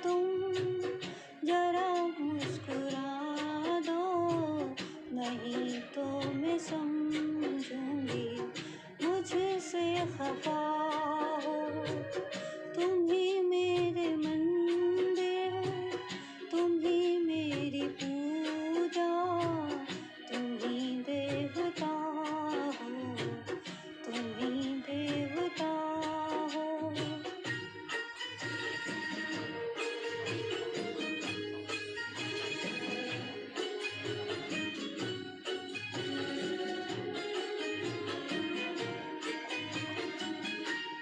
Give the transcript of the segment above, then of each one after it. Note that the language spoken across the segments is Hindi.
तुम जरा मुस्कुरा दो, नहीं तो मैं समझूंगी मुझसे खफा हो। तुम ही मेरे मंदिर, तुम ही मेरी पूजा, तुम ही देवता हो, तुम ही देवता हो।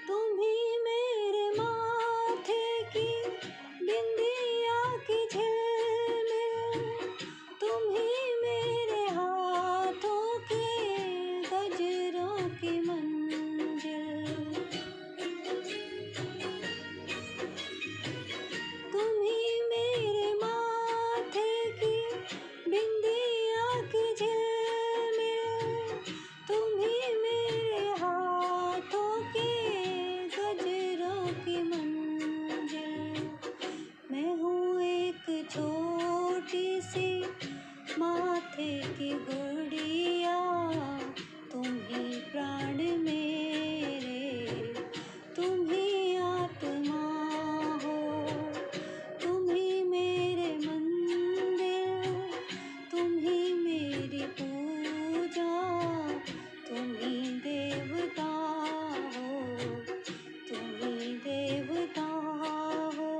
तुम ही मेरे माथे की बिंदिया की झिलमिल, तुम ही मेरे हाथों के गजरों की मंजिल। तुम ही मेरे माथे की बिंदिया की झिलमिल, तुम ही मेरे हाथों के गजरों की मंजिल। मैं हूँ एक छोटी सी माथे की गुड़िया, तुम ही प्राण मेरे, तुम ही आत्मा हो। तुम ही मेरे मंदिर, तुम ही मेरी पूजा, तुम ही देवता हो, तुम ही देवता हो।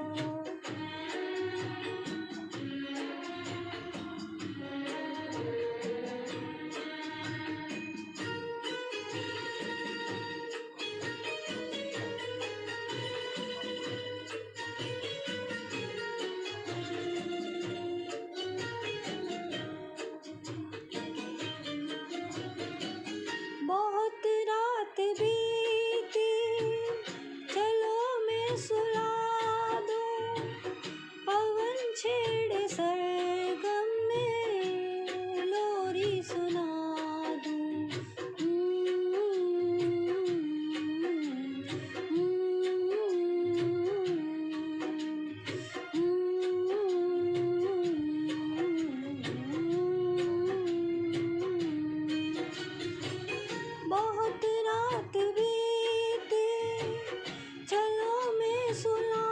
बहुत रात बीती, चलो मैं सुला दूं, पवन छेड़े सरगम में लोरी सुना दूं। बहुत रात बीती, चलो मैं सुला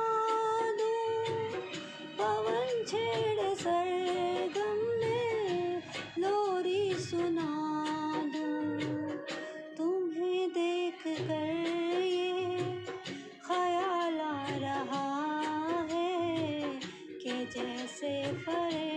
दूं, पवन छेड़े सरगम में लोरी सुना दूं। तुम्हें देख कर ये ख्याल आ रहा है कि जैसे फरेब